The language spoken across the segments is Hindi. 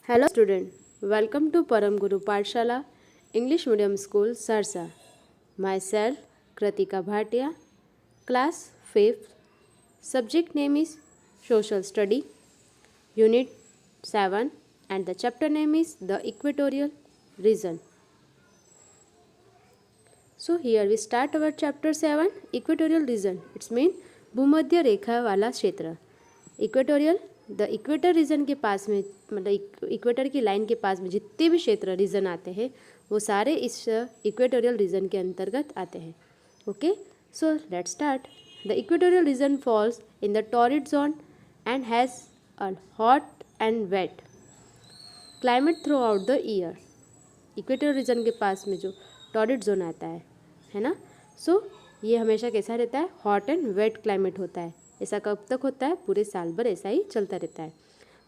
Hello student, welcome to Param Guru Pathshala English Medium School Sarsa. Myself Kratika Bhatia, class 5th. Subject name is Social Study, Unit 7 and the chapter name is The Equatorial Region. So here we start our chapter 7 Equatorial Region. It's mean भूमध्य रेखा वाला क्षेत्र. इक्वेटोरियल द इक्वेटर रीजन के पास में मतलब इक्वेटर की लाइन के पास में जितने भी क्षेत्र रीजन आते हैं वो सारे इस इक्वेटोरियल रीजन के अंतर्गत आते हैं. Okay, so let's start. The equatorial region falls in the torrid zone and has a hot and wet climate throughout the year. Equatorial region के पास में जो टॉरिड जोन आता है ना, सो ये हमेशा कैसा रहता है, हॉट एंड वेट क्लाइमेट होता है. ऐसा कब तक होता है, पूरे साल भर ऐसा ही चलता रहता है.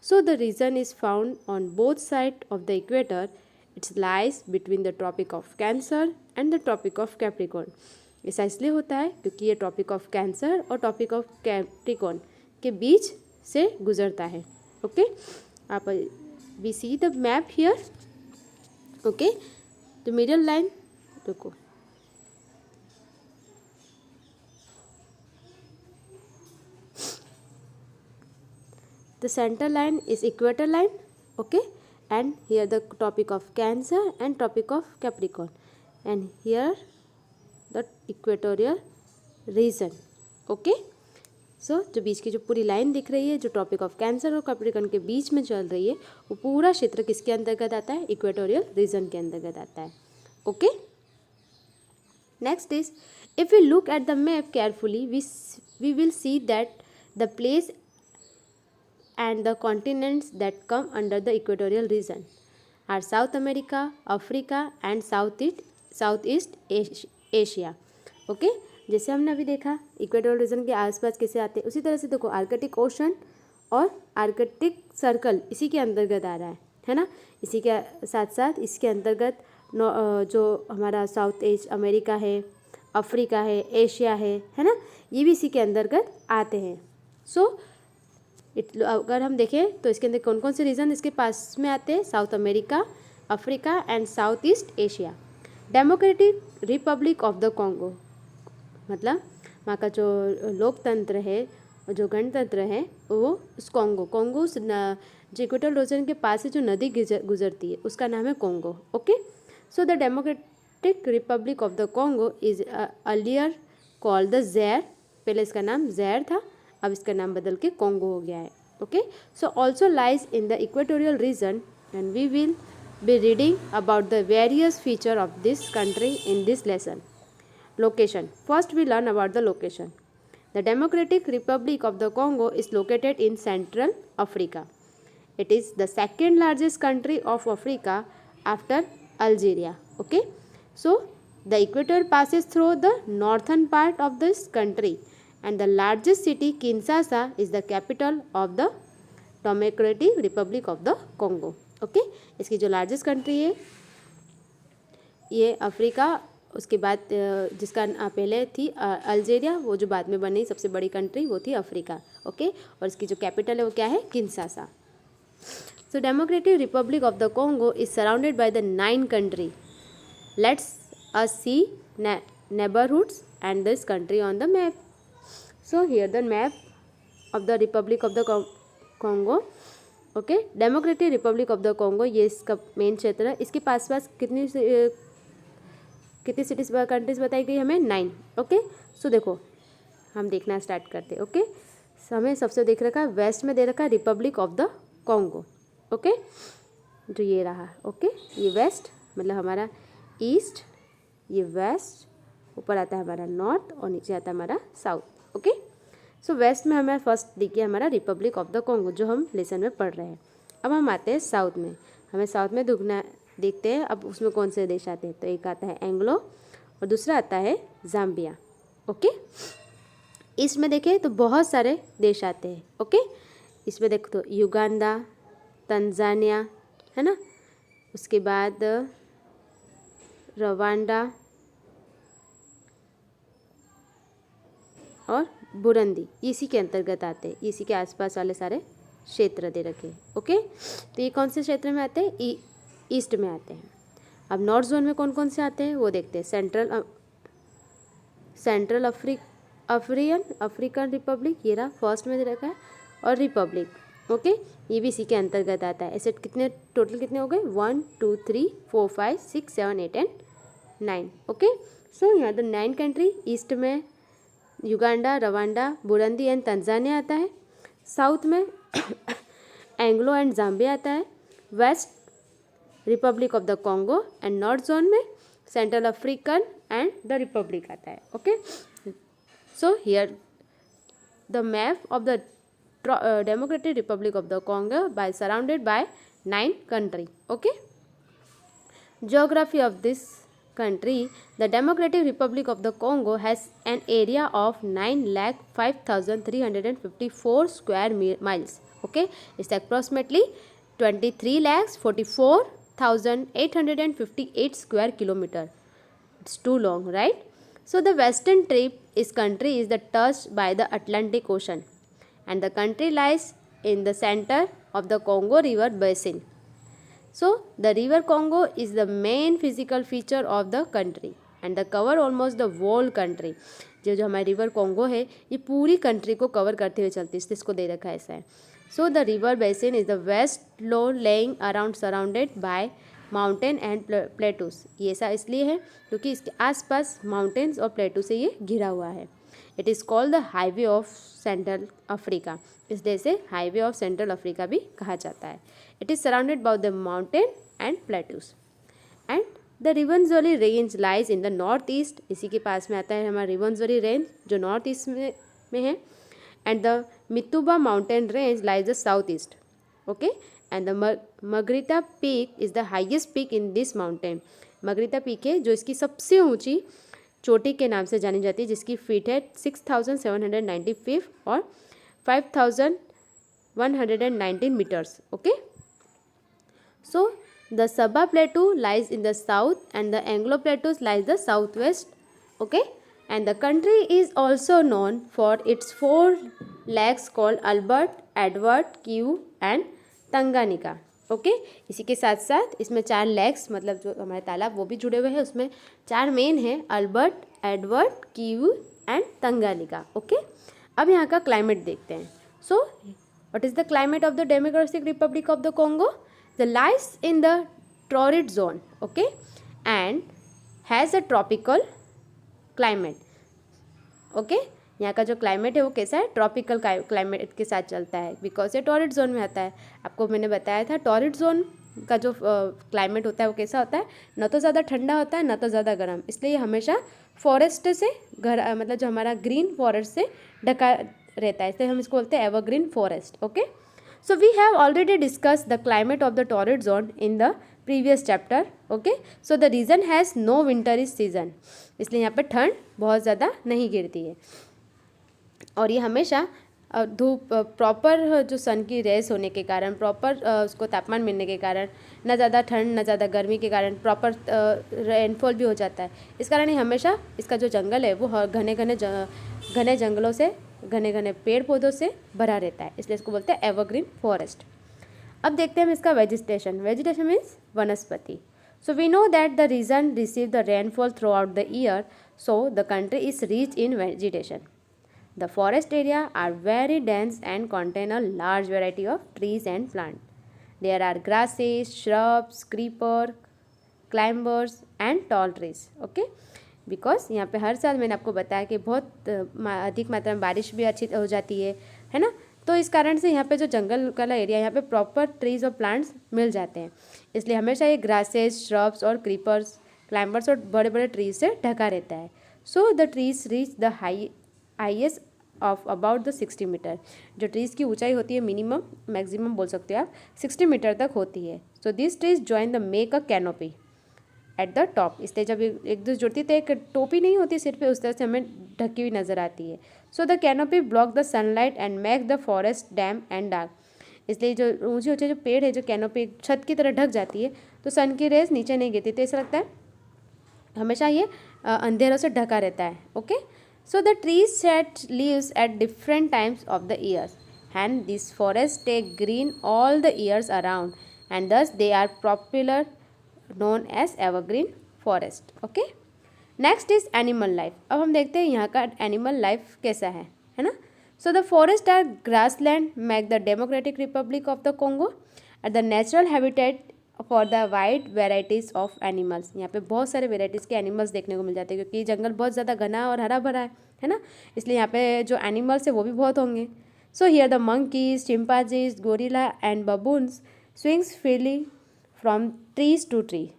So the region is found on both side of the equator. Its lies between the Tropic of Cancer and the Tropic of Capricorn. ऐसा इसलिए होता है क्योंकि ये ट्रॉपिक ऑफ कैंसर और ट्रॉपिक ऑफ कैप्रिकॉर्न के बीच से गुजरता है. ओके, आप we see the map here. Okay, the middle line, रुको, the center line is equator line. Okay, and here the topic of cancer and topic of capricorn, and here the equatorial region. Okay, सो जो बीच की जो पूरी लाइन दिख रही है जो टॉपिक ऑफ कैंसर और कैप्रिकॉर्न के बीच में चल रही है वो पूरा क्षेत्र किसके अंतर्गत आता है, इक्वेटोरियल रीजन के अंतर्गत आता है. Okay, next is if we look at the map carefully we will see that the place and the continents that come under the equatorial region are South America, Africa and Southeast Asia. Okay, जैसे हमने अभी देखा इक्वेटोरियल रीजन के आसपास कैसे आते हैं, उसी तरह से देखो आर्कटिक ओशन और आर्कटिक सर्कल इसी के अंतर्गत आ रहा है ना. इसी के साथ साथ इसके अंतर्गत जो हमारा साउथ ईस्ट अमेरिका है, अफ्रीका है, एशिया है ना, ये भी इसी के अंतर्गत आते हैं. सो अगर हम देखें तो इसके अंदर कौन कौन से रीजन इसके पास में आते हैं, south America, Africa and south east Asia. Democratic Republic of the Congo, मतलब वहाँ का जो लोकतंत्र है, जो गणतंत्र है वो उस कॉन्गो जो इक्वेटोरियल रीजन के पास से जो नदी गुजरती है उसका नाम है Congo. Okay, so the democratic Republic of the Congo is earlier called the Zaire. पहले इसका नाम ज़ैर था, अब इसका नाम बदल के कॉन्गो हो गया है. Okay, so also lies in the equatorial region and we will be reading about the various feature of this country in this lesson. Location, first we learn about the location. The democratic Republic of the Congo is located in Central Africa. It is the second largest country of Africa after Algeria. Okay, so the equator passes through the northern part of this country and the largest city Kinshasa is the capital of the Democratic Republic of the Congo. Okay, इसकी जो लार्जेस्ट कंट्री है ये अफ्रीका, उसके बाद जिसका पहले थी अल्जीरिया, वो जो बाद में बनी सबसे बड़ी कंट्री वो थी अफ्रीका. ओके, और इसकी जो कैपिटल है वो क्या है, Kinshasa. So Democratic Republic of the Congo is surrounded by the 9 country. Let's us see neighborhoods and this country on the map. So here the map of the Republic of the Congo. Okay, democratic Republic of the Congo ये इसका मेन क्षेत्र है. इसके पास कितनी सिटीज़ कंट्रीज बताई गई हमें, 9. ओके, सो देखो हम देखना स्टार्ट करते. ओके, हमें सबसे देख रखा है वेस्ट में दे रखा है Republic of the Congo. Okay, जो ये रहा. ओके, ये वेस्ट मतलब हमारा ईस्ट, ये वेस्ट, ऊपर आता है हमारा नॉर्थ और नीचे आता है हमारा साउथ. ओके, सो वेस्ट में हमें फर्स्ट देखिए हमारा रिपब्लिक ऑफ द कॉन्गो जो हम लेसन में पढ़ रहे हैं. अब हम आते हैं साउथ में. हमें साउथ में देखते हैं अब उसमें कौन से देश आते हैं. तो एक आता है एंग्लो और दूसरा आता है जाम्बिया. ओके, इसमें देखें तो बहुत सारे देश आते हैं. ओके, इसमें देखो तो युगांडा, तंजानिया है ना, उसके बाद रवांडा और बुरुंडी इसी के अंतर्गत आते हैं. इसी के आसपास वाले सारे क्षेत्र दे रखे। ओके, तो ये कौन से क्षेत्र में आते हैं? ईस्ट में आते हैं। अब नॉर्थ जोन में कौन कौन से आते हैं वो देखते हैं। सेंट्रल अफ्रीकन रिपब्लिक, ये रहा फर्स्ट में दे रखा है, और रिपब्लिक। ओके, ये भी इसी के अंतर्गत आता है। ऐसे कितने टोटल कितने हो गए? 1 2 3 4 5 6 7 8 एंड 9। ओके, सो यहाँ द 9 कंट्री। ईस्ट में Uganda, Rwanda, Burundi and Tanzania आता है। साउथ में एंग्लो एंड जाम्बिया आता है। West Republic of the Congo, and north zone में central African and the republic आता है। Okay, so here the map of the democratic Republic of the Congo by surrounded by 9 country. Okay, geography of this country, the Democratic Republic of the Congo has an area of 9,05,354 square miles. Okay, it's approximately 23,44,858 square kilometer. It's too long, right? So the western tip is country is the touched by the Atlantic Ocean, and the country lies in the center of the Congo River basin. So the river Congo is the main physical feature of the country and the cover almost the whole country. जो हमारी रिवर कॉन्गो है ये पूरी कंट्री को कवर करते हुए चलती है, इसको दे रखा है ऐसा है। So the river basin is the west low laying around surrounded by mountain and plateaus. ये ऐसा इसलिए है क्योंकि इसके आसपास माउंटेन्स और प्लेटू से ये घिरा हुआ है। It is called the highway of central Africa, इसलिए इसे हाईवे ऑफ सेंट्रल अफ्रीका भी कहा जाता है। It is surrounded by the mountain and plateaus and the Rwenzori range lies in the north east. इसी के पास में आता है हमारा रिवनजोली रेंज जो नॉर्थ ईस्ट में है, and the Mitumba mountain range lies the south east. Okay, and the Margherita peak is the highest peak in this mountain. Margherita peak है जो इसकी सबसे ऊंची चोटी के नाम से जानी जाती है, जिसकी फीट है 6,795 और 5,119 metres. Okay, so the Saba Plateau lies in the south and the Anglo Plateaus lies the southwest. Okay, and the country is also known for its 4 lakes called Albert, Edward, Kivu and Tanganyika. Okay, इसी के साथ साथ इसमें 4 लेक्स मतलब जो हमारे तालाब वो भी जुड़े हुए हैं, उसमें 4 मेन है, Albert, Edward, Kivu and Tanganyika. Okay, अब यहाँ का क्लाइमेट देखते हैं। सो what is the climate of the democratic Republic of the Congo? The lies in the torrid zone, okay, and has a tropical climate. Okay, यहाँ का जो क्लाइमेट है वो कैसा है? ट्रॉपिकल क्लाइमेट के साथ चलता है, बिकॉज ये टॉरिड जोन में आता है। आपको मैंने बताया था टॉरिड जोन का जो क्लाइमेट होता है वो कैसा होता है, न तो ज़्यादा ठंडा होता है न तो ज़्यादा गर्म, इसलिए ये हमेशा फॉरेस्ट से मतलब जो हमारा ग्रीन फॉरेस्ट से ढका रहता है, इसलिए हम इसको बोलते हैं evergreen forest. Okay, so we have already discussed the climate of the torrid zone in the previous chapter. Okay, so the region has no winter season, इसलिए यहाँ पे ठंड बहुत ज़्यादा नहीं गिरती है, और ये हमेशा धूप प्रॉपर जो सन की रेस होने के कारण, प्रॉपर उसको तापमान मिलने के कारण, न ज़्यादा ठंड न ज़्यादा गर्मी के कारण प्रॉपर रेनफॉल भी हो जाता है। इस कारण ये हमेशा इसका जो जंगल है वो घने जंगलों से, घने घने पेड़ पौधों से भरा रहता है, इसलिए इसको बोलते हैं एवरग्रीन फॉरेस्ट। अब देखते हैं हम इसका वेजिटेशन। वेजिटेशन मीन्स वनस्पति। So we know that the region receive the rainfall throughout the year, so the country is rich in vegetation. The forest area are very dense and contain a large variety of trees and plants. There are grasses, shrubs, creeper, climbers and tall trees. Okay, because यहाँ पे हर साल मैंने आपको बताया कि बहुत अधिक मात्रा में बारिश भी अच्छी हो जाती है ना, तो इस कारण से यहाँ पे जो जंगल वाला एरिया यहाँ पे प्रॉपर ट्रीज और प्लांट्स मिल जाते हैं, इसलिए हमेशा ये ग्रासेस, श्रब्स और क्रीपर्स, क्लाइंबर्स और बड़े बड़े ट्रीज से ढका रहता है। So the trees reach the highest of about the 60 metre. जो ट्रीज़ की ऊंचाई होती है मिनिमम मैक्सिमम बोल सकते हो आप 60 मीटर तक होती है। So this trees join the make a canopy at the top, इसलिए जब एक दूसरे जुड़ती तो एक टोपी नहीं होती सिर पे, उस तरह से हमें ढकी हुई नजर आती है। So the canopy block the sunlight and make the forest dam and dark, इसलिए जो ऊंचे ऊंचे जो पेड़ है, जो कैनोपी छत की तरह ढक जाती है तो सन की रेज नीचे नहीं गिरती, तो ऐसा लगता है हमेशा ये अंधेरों से ढका रहता है। Okay, so the trees shed leaves at different times of the years, and these forests stay green all the years around and thus they are popular known as evergreen forest. Okay, next is animal life. अब हम देखते हैं यहाँ का एनिमल लाइफ कैसा है ना. So the forest or grassland make the democratic Republic of the Congo at the natural habitat for the wide varieties of animals. यहाँ पे बहुत सारे वेराइटीज़ के एनिमल्स देखने को मिल जाते हैं क्योंकि जंगल बहुत ज़्यादा घना और हरा भरा है ना, इसलिए यहाँ पे जो एनिमल्स है वो भी बहुत होंगे. So here the monkeys, chimpanzees, gorilla and baboons swings freely from trees to tree.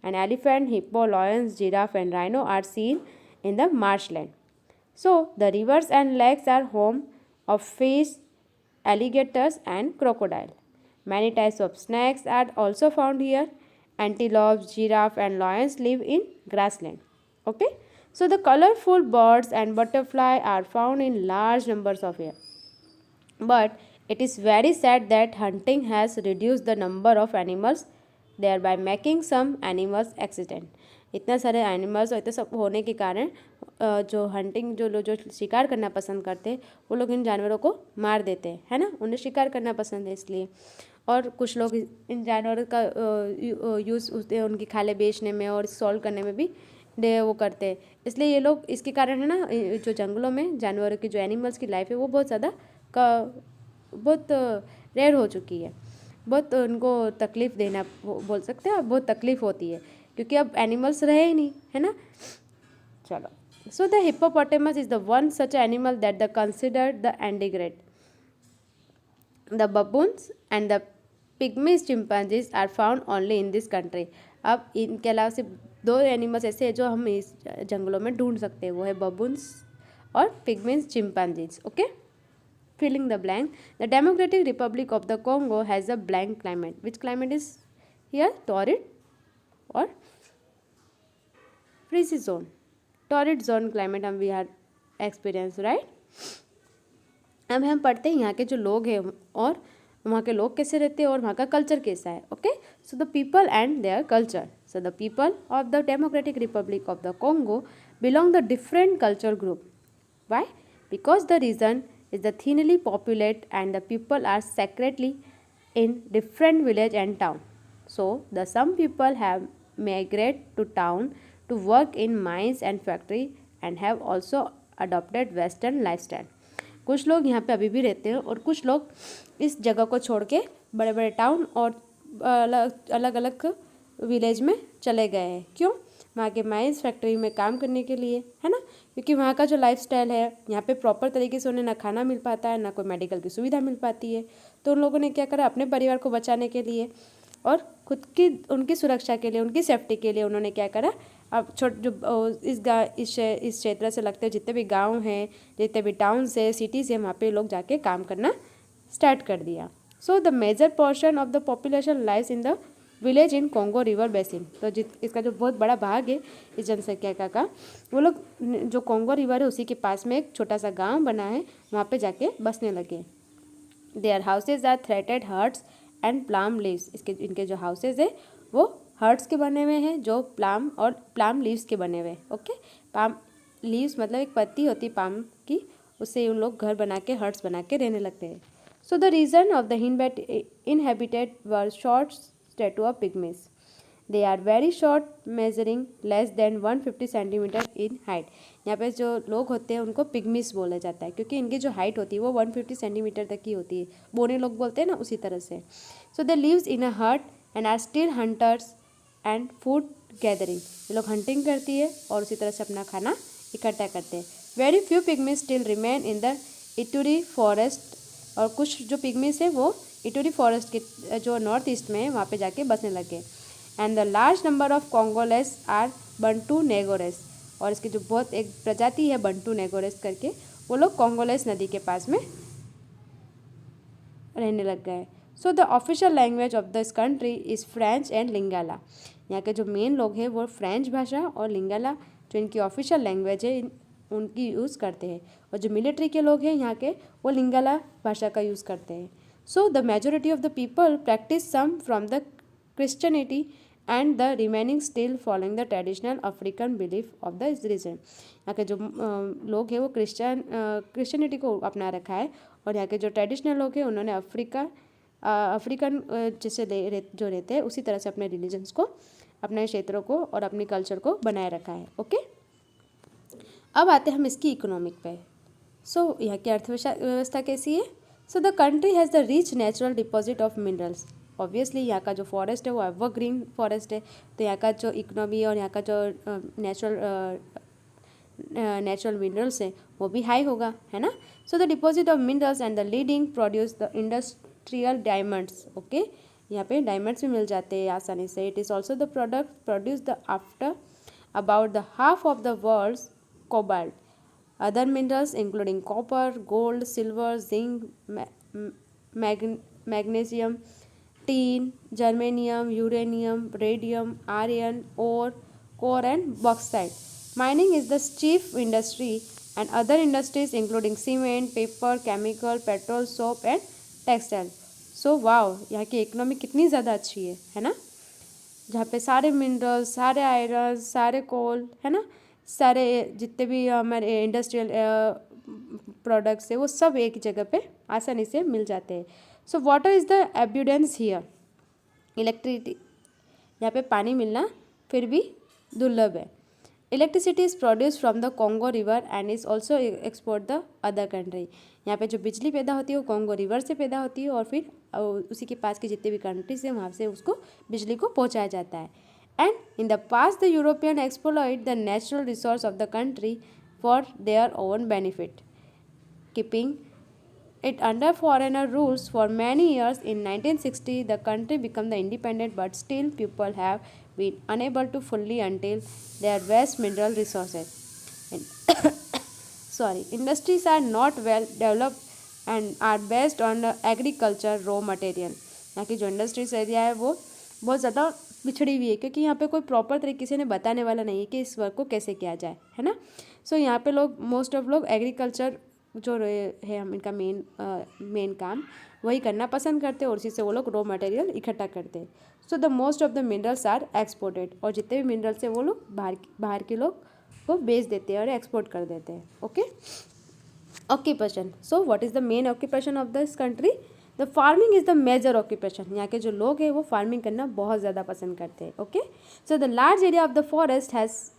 An elephant, hippo, lions, giraffe and rhino are seen in the marshland. So, the rivers and lakes are home of fish, alligators and crocodile. Many types of snakes are also found here. Antelopes, giraffe and lions live in grassland. Okay. So, the colorful birds and butterfly are found in large numbers of here. But it is very sad that hunting has reduced the number of animals there by making some animals accident. इतना सारे एनिमल्स और इतने सब होने के कारण जो हंटिंग जो लोग जो शिकार करना पसंद करते हैं वो लोग इन जानवरों को मार देते हैं, है ना, उन्हें शिकार करना पसंद है इसलिए. और कुछ लोग इन जानवरों का यूज़ उनकी खाले बेचने में और सॉल्व करने में भी वो करते हैं. इसलिए ये लोग इसके कारण है ना जो जंगलों में जानवरों की जो एनिमल्स की लाइफ है वो बहुत ज़्यादा बहुत रेयर हो चुकी है. बहुत उनको तकलीफ़ देना बोल सकते हैं और बहुत तकलीफ़ होती है क्योंकि अब एनिमल्स रहे ही नहीं, है ना. चलो. So the hippopotamus is the one such animal that the considered the endangered. The baboons and the pygmies chimpanzees are found only in this country. अब इनके अलावा सिर्फ दो एनिमल्स ऐसे हैं जो हम इस जंगलों में ढूंढ सकते हैं, वो है बबून्स और pygmies chimpanzees. Okay. Filling the blank. The Democratic Republic of the Congo has a blank climate. Which climate is here? Torrid or freeze zone? Torrid zone climate we have experienced, right? अब हम पढ़ते हैं यहाँ के जो लोग हैं और वहाँ के लोग कैसे रहते हैं और वहाँ का कल्चर कैसा है. Okay. So the people and their culture. So the people of the democratic Republic of the Congo belong the different culture group. Why? Because the region is the thinly populated and the people are secretly in different village and town. So the some people have migrated to town to work in mines and factory and have also adopted western lifestyle. कुछ लोग यहाँ पे अभी भी रहते हैं और कुछ लोग इस जगह को छोड़ के बड़े बड़े टाउन और अलग अलग विलेज में चले गए हैं. क्यों? वहाँ के माइंस फैक्ट्री में काम करने के लिए, है ना, क्योंकि वहाँ का जो लाइफस्टाइल है यहाँ पे प्रॉपर तरीके से उन्हें ना खाना मिल पाता है ना कोई मेडिकल की सुविधा मिल पाती है. तो उन लोगों ने क्या करा, अपने परिवार को बचाने के लिए और खुद की उनकी सुरक्षा के लिए उनकी सेफ्टी के लिए उन्होंने क्या करा, अब जो इस क्षेत्र से लगते जितने भी गाँव हैं, जितने भी टाउन्स है, सिटीज़ है, वहाँ पे लोग जाके काम करना स्टार्ट कर दिया. So the major portion of the population lies in the village in Congo river basin. तो इसका जो बहुत बड़ा भाग है इस जनसंख्या का वो लोग जो कोंगो रिवर है उसी के पास में एक छोटा सा गांव बना है, वहाँ पे जाके बसने लगे. Their houses are thatched huts and palm leaves. इनके जो हाउसेज है वो हर्ट्स के बने हुए हैं जो प्लाम लीव्स के बने हुए. ओके. पाम लीव्स मतलब एक पत्ती होती है पाम की, उससे उन लोग घर बना के हर्ट्स बना के रहने लगते हैं. So the region of the inhabited were short statue of pygmies. They are very short, measuring less than 150 centimeter in height. यहाँ पे जो लोग होते हैं उनको पिग्मीज बोला जाता है क्योंकि इनकी जो हाइट होती है वो 150 सेंटीमीटर तक की होती है. बोने लोग बोलते हैं ना, उसी तरह से. सो दे lives in a hut and are still hunters and food gathering. ये लोग हंटिंग करती है और उसी तरह से अपना खाना इकट्ठा करते हैं. Very few pygmies still remain in the Ituri forest. और कुछ जो पिग्मीज है वो इटूरी फॉरेस्ट के जो नॉर्थ ईस्ट में है वहाँ पे जाके बसने लगे. And the large number of Congolese are Bantu Negroes. और इसकी जो बहुत एक प्रजाति है बंटू नेगोरेस करके, वो लोग कॉन्गोलेस नदी के पास में रहने लग गए. So the official language of this country is French and Lingala. यहाँ के जो मेन लोग हैं वो फ्रेंच भाषा और लिंगाला जो इनकी ऑफिशियल लैंग्वेज है उनकी यूज़ करते हैं. और जो मिलिट्री के लोग हैं यहाँ के वो लिंगाला भाषा का यूज़ करते हैं. So the majority of the people practice some from the Christianity and the remaining still following the traditional African belief of the region. यहाँ के जो लोग हैं वो क्रिश्चियनिटी को अपना रखा है और यहाँ के जो ट्रेडिशनल लोग हैं उन्होंने अफ्रीकन जैसे जो रहते हैं उसी तरह से अपने रिलीजन्स को, अपने क्षेत्रों को और अपनी कल्चर को बनाए रखा है। ओके, अब आते हैं हम इसकी इकोनॉमिक पे। सो यहाँ की अर्थव्यवस्था कैसी है? So the country has the rich natural deposit of minerals. Obviously यहाँ का जो फॉरेस्ट है वो एवरग्रीन फॉरेस्ट है, तो यहाँ का जो इकोनॉमी और यहाँ का जो नेचुरल मिनरल्स है वो भी हाई होगा, है ना। So the deposit of minerals and the leading produce the industrial diamonds. Okay, यहाँ पे डायमंड्स भी मिल जाते हैं आसानी से। It is also the product produce the after about the half of the world's cobalt. Other minerals including copper, gold, silver, zinc, magnesium, tin, germanium, uranium, radium, iron, ore, core and bauxite. Mining is the chief industry and other industries including cement, paper, chemical, petrol, soap and textile. So wow, यहाँ की इकोनॉमी कितनी ज़्यादा अच्छी है ना, जहाँ पे सारे मिनरल्स, सारे आयरन, सारे कोल, है ना, सारे जितने भी हमारे इंडस्ट्रियल प्रोडक्ट्स है वो सब एक जगह पे आसानी से मिल जाते हैं। So water is the एब्यूडेंस here. Electricity, यहाँ पे पानी मिलना फिर भी दुर्लभ है। Electricity is produce from the Congo river and is also export the other country. यहाँ पे जो बिजली पैदा होती है वो कॉन्गो रिवर से पैदा होती है और फिर उसी के पास के जितने भी कंट्रीज हैं वहाँ से उसको बिजली को पहुँचाया जाता है। And in the past, the European exploited the natural resource of the country for their own benefit, keeping it under foreigner rules for many years. In 1960, the country became the independent, but still people have been unable to fully until their vast mineral resources. Industries are not well developed and are based on agriculture raw material. यहाँ की जो इंडस्ट्रीज एरिया है वो बहुत ज़्यादा पिछड़ी हुई है, क्योंकि यहाँ पे कोई प्रॉपर तरीके से ने बताने वाला नहीं है कि इस वर्क को कैसे किया जाए, है ना। सो यहाँ पे लोग मोस्ट ऑफ लोग एग्रीकल्चर जो है हम इनका मेन काम वही करना पसंद करते हैं और उसी से वो लोग रॉ मटेरियल इकट्ठा करते हैं। So the most of the minerals are exported, और जितने भी मिनरल्स हैं वो लोग बाहर के लोग को बेच देते हैं और एक्सपोर्ट कर देते हैं। Okay, occupation. So what is the main occupation of this country? The farming is the major occupation. यहाँ के जो लोग हैं वो फार्मिंग करना बहुत ज़्यादा पसंद करते हैं। Okay, so the large area of the forest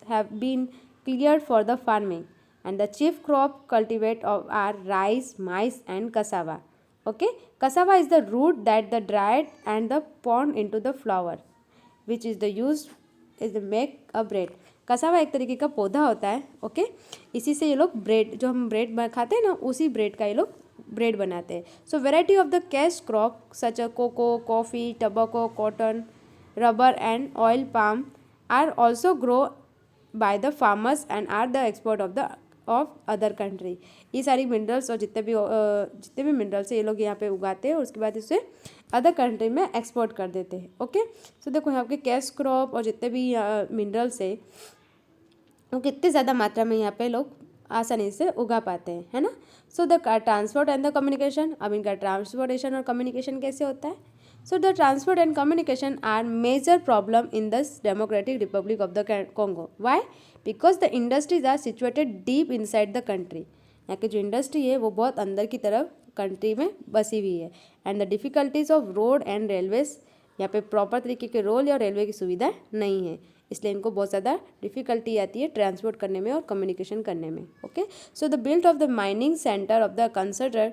have been cleared for the farming and the chief crop cultivate of are rice, maize and cassava. Okay, cassava is the root that the dried and the pound into the flour which is the use is the make a bread. Cassava एक तरीके का पौधा होता है। ओके, इसी से ये लोग ब्रेड, जो हम ब्रेड खाते हैं ना, उसी ब्रेड का ये लोग ब्रेड बनाते हैं। So variety of the cash crop such a cocoa, coffee, tobacco, cotton, rubber and oil palm are also grow by the farmers and are the export of other country. ये सारी मिनरल्स और जितने भी मिनरल्स है ये लोग यहाँ पे उगाते हैं और उसके बाद इसे अदर कंट्री में एक्सपोर्ट कर देते हैं। ओके, सो देखो यहाँ के कैश क्रॉप और जितने भी मिनरल्स है वो कितनी ज़्यादा मात्रा में यहाँ पे लोग आसानी से उगा पाते हैं, है ना। So the transport and the communication. अब इनका ट्रांसपोर्टेशन और कम्युनिकेशन कैसे होता है? So the transport and communication are major problem in this Democratic Republic of the Congo. Why? Because the industries are situated deep inside the country. यहाँ की जो इंडस्ट्री है वो बहुत अंदर की तरफ कंट्री में बसी हुई है। And the difficulties of road and railways, यहाँ पे प्रॉपर तरीके के रोड या रेलवे की सुविधा नहीं है, इसलिए इनको बहुत ज़्यादा डिफ़िकल्टी आती है ट्रांसपोर्ट करने में और कम्युनिकेशन करने में। Okay, so the built of the mining centre of the consider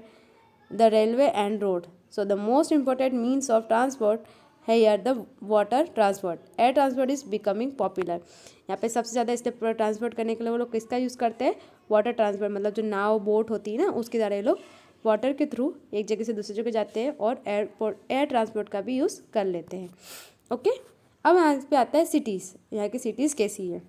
the railway and road. So the most important means of transport है यार the water transport. Air transport is becoming popular. यहाँ पे सबसे ज़्यादा इससे ट्रांसपोर्ट करने के लिए वो लोग किसका यूज़ करते हैं? वाटर ट्रांसपोर्ट, मतलब जो नाव बोट होती है ना उसके द्वारा ये लोग वाटर के थ्रू एक जगह से दूसरी जगह जाते हैं और एयर ट्रांसपोर्ट का भी यूज़ कर लेते हैं। ओके, अब यहाँ पे आता है सिटीज़। यहाँ की सिटीज़ कैसी है?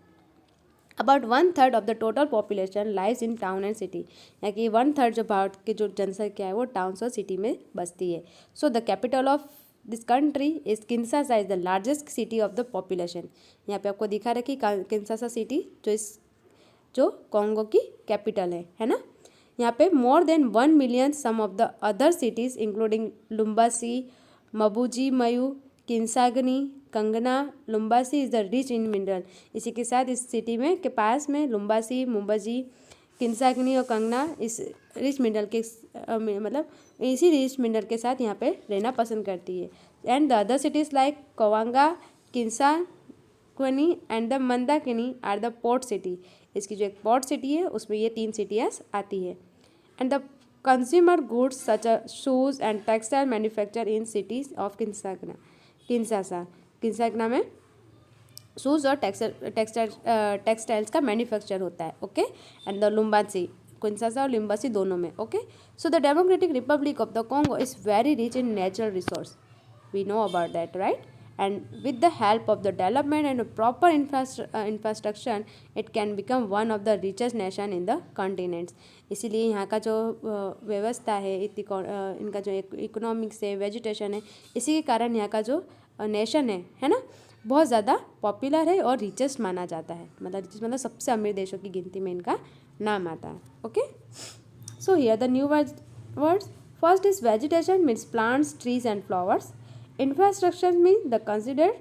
About 1/3 of the total population lies in town and city. यहाँ की 1/3 जो भारत के जो जनसंख्या है वो टाउन्स और सिटी में बसती है। So the capital of this country is Kinshasa is the largest city of the population. यहाँ पे आपको दिखा रखी किन्शासा सिटी जो कॉन्गो की कैपिटल है ना। यहाँ पे more than 1 million some of the other cities including Lubumbashi, Mbuji Mayi, Kisangani, Kananga. Lubumbashi is the rich in mineral. इसी के साथ इस सिटी में के पास में लुम्बासी, मुंबजी, किन्साग्नी और कंगना इस रिच मिनरल के मतलब इसी रिच मिनरल के साथ यहाँ पे रहना पसंद करती है। And the other cities like Kananga, Kisangani and the Mandakini are the port city. इसकी जो एक पोर्ट सिटी है उसमें ये 3 सिटीज़ आती है। And the consumer goods such a shoes and textile manufacture in cities of Kisangani में शूज़ और टेक्सटाइल्स का मैन्युफैक्चर होता है। Okay and the Lubumbashi, Kinshasa और लिम्बासी दोनों में। Okay so the democratic Republic of the Congo is very rich in natural resource, we know about that right. And with the help of the development and proper infrastructure it can become one of the richest nation in the continents. इसीलिए यहाँ का जो व्यवस्था है, इनका जो इकोनॉमिक्स है, वेजिटेशन है, इसी के कारण यहाँ का जो नेशन है ना, बहुत ज़्यादा पॉपुलर है और रिचेस्ट माना जाता है। मतलब सबसे अमीर देशों की गिनती में इनका नाम आता है। Okay so here the new words. First is vegetation means plants, trees and flowers. Infrastructure mean the considered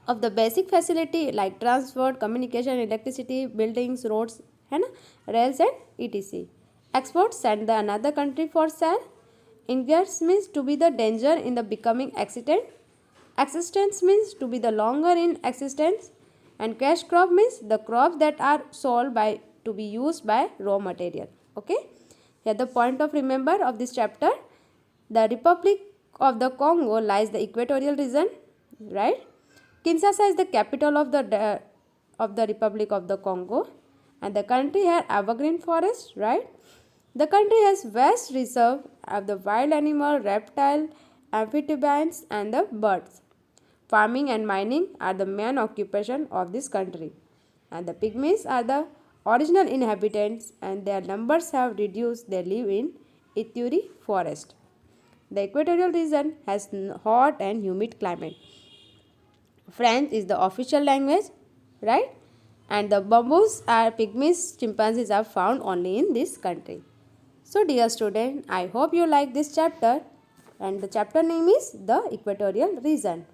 of the basic facility like transport, communication, electricity, buildings, roads, है ना, rails and ETC। Export send the another country for sale. Ingrates means to be the danger in the becoming accident. Existence means to be the longer in existence, and cash crop means the crops that are sold by to be used by raw material. Okay, here the point of remember of this chapter: the Republic of the Congo lies the equatorial region, right? Kinshasa is the capital of the Republic of the Congo, and the country has evergreen forest, right? The country has vast reserve of the wild animal, reptile, amphibians, and the birds. Farming and mining are the main occupation of this country, and the pygmies are the original inhabitants, and their numbers have reduced. They live in Ituri forest. The equatorial region has hot and humid climate. French is the official language, right? And the bamboos are pygmies, chimpanzees are found only in this country. So dear student, I hope you like this chapter, and the chapter name is the equatorial region.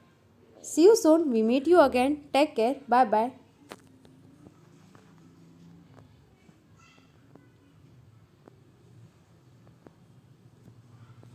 See you soon. We meet you again. Take care. Bye bye.